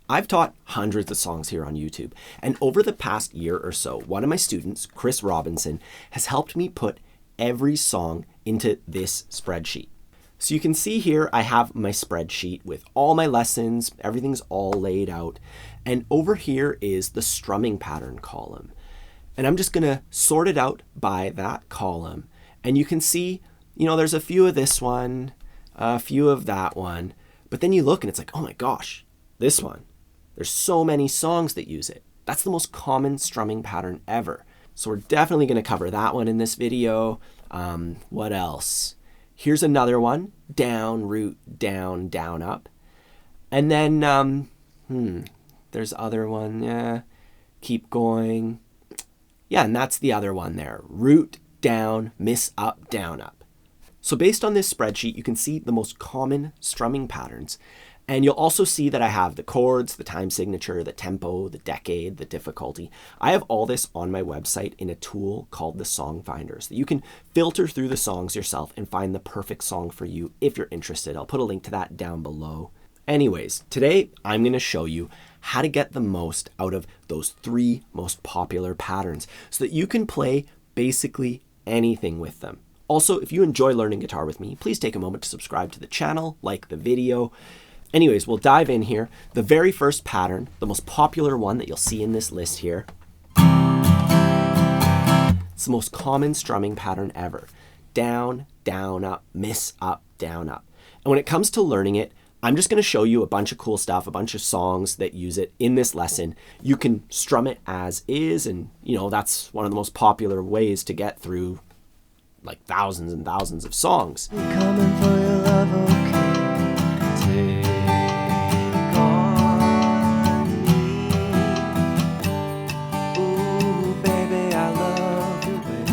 I've taught hundreds of songs here on YouTube, and over the past year or so, one of my students, Chris Robinson, has helped me put every song into this spreadsheet. So you can see here I have my spreadsheet with all my lessons, everything's all laid out, and over here is the strumming pattern column. And I'm just gonna sort it out by that column, and you can see, there's a few of this one, a few of that one, but then you look and it's like, oh my gosh, this one. There's so many songs that use it. That's the most common strumming pattern ever. So we're definitely going to cover that one in this video. What else? Here's another one. Down, root, down, down, up. And then, there's other one. Yeah. Keep going. Yeah, and that's the other one there. Root, down, miss, up, down, up. So based on this spreadsheet, you can see the most common strumming patterns. And you'll also see that I have the chords, the time signature, the tempo, the decade, the difficulty. I have all this on my website in a tool called the Song Finder, so that you can filter through the songs yourself and find the perfect song for you if you're interested. I'll put a link to that down below. Anyways, today I'm going to show you how to get the most out of those 3 most popular patterns so that you can play basically anything with them. Also, if you enjoy learning guitar with me, please take a moment to subscribe to the channel, like the video. Anyways, we'll dive in here. The very first pattern, the most popular one that you'll see in this list here, it's the most common strumming pattern ever. Down, down, up, miss, up, down, up. And when it comes to learning it, I'm just going to show you a bunch of cool stuff, a bunch of songs that use it in this lesson. You can strum it as is, and that's one of the most popular ways to get through like thousands and thousands of songs. Coming for your love, okay. Take on me. Ooh, baby, I love your way.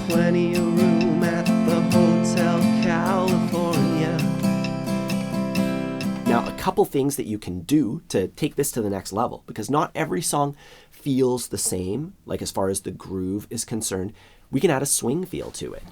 Plenty of room at the Hotel California. Now, a couple things that you can do to take this to the next level, because not every song feels the same, like as far as the groove is concerned. We can add a swing feel to it.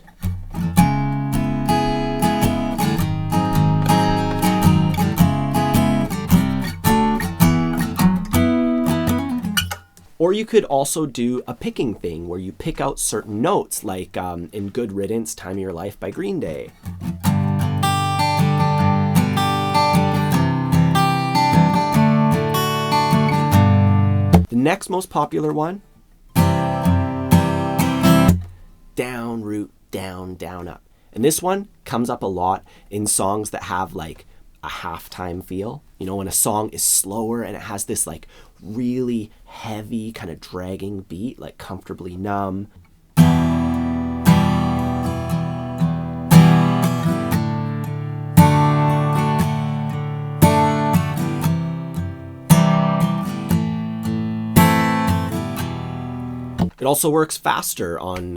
Or you could also do a picking thing where you pick out certain notes, like in Good Riddance, Time of Your Life by Green Day. The next most popular one, down, root, down, down, up. And this one comes up a lot in songs that have like a halftime feel. When a song is slower and it has this like really heavy kind of dragging beat, like Comfortably Numb. It also works faster on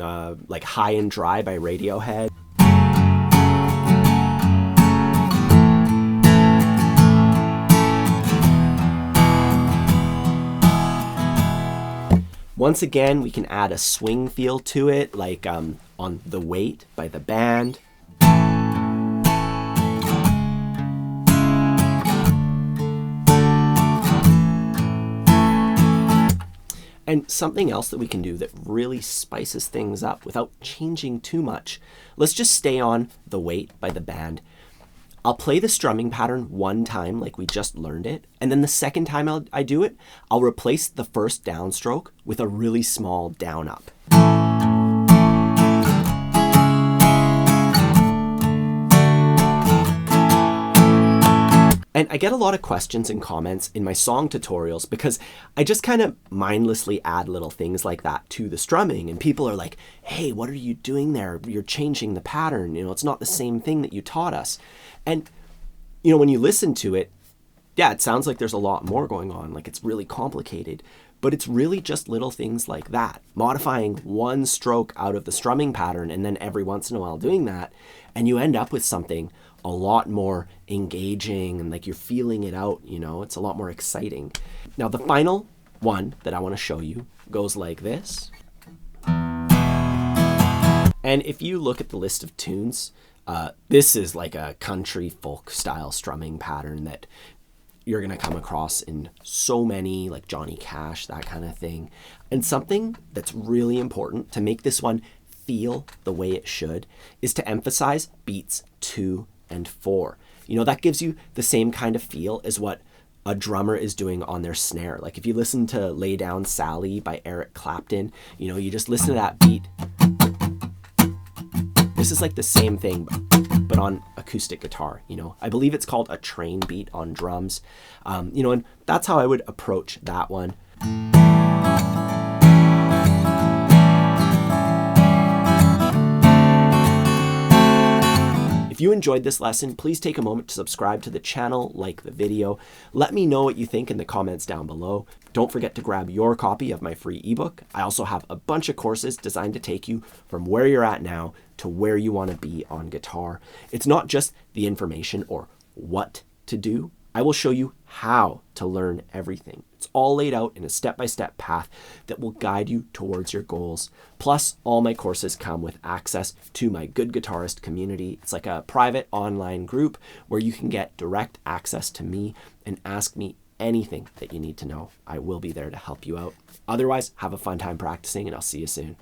like High and Dry by Radiohead. Once again, we can add a swing feel to it, like on The Weight by The Band. And something else that we can do that really spices things up without changing too much. Let's just stay on The Weight by The Band. I'll play the strumming pattern one time like we just learned it, and then the second time I do it, I'll replace the first downstroke with a really small down up. And I get a lot of questions and comments in my song tutorials because I just kind of mindlessly add little things like that to the strumming. And people are like, hey, what are you doing there? You're changing the pattern. It's not the same thing that you taught us. And, when you listen to it, yeah, it sounds like there's a lot more going on. Like it's really complicated. But it's really just little things like that. Modifying one stroke out of the strumming pattern and then every once in a while doing that. And you end up with something a lot more engaging and like you're feeling it out, it's a lot more exciting. Now the final one that I want to show you goes like this. And if you look at the list of tunes, this is like a country folk style strumming pattern that you're going to come across in so many, like Johnny Cash, that kind of thing. And something that's really important to make this one feel the way it should is to emphasize beats 2 and 4. You know, that gives you the same kind of feel as what a drummer is doing on their snare. Like if you listen to Lay Down Sally by Eric Clapton, you know, you just listen to that beat. This is like the same thing, but on acoustic guitar, you know. I believe it's called a train beat on drums. You know, and that's how I would approach that one. If you enjoyed this lesson, please take a moment to subscribe to the channel, like the video. Let me know what you think in the comments down below. Don't forget to grab your copy of my free ebook. I also have a bunch of courses designed to take you from where you're at now to where you want to be on guitar. It's not just the information or what to do. I will show you how to learn everything. It's all laid out in a step-by-step path that will guide you towards your goals. Plus, all my courses come with access to my Good Guitarist community. It's like a private online group where you can get direct access to me and ask me anything that you need to know. I will be there to help you out. Otherwise, have a fun time practicing, and I'll see you soon.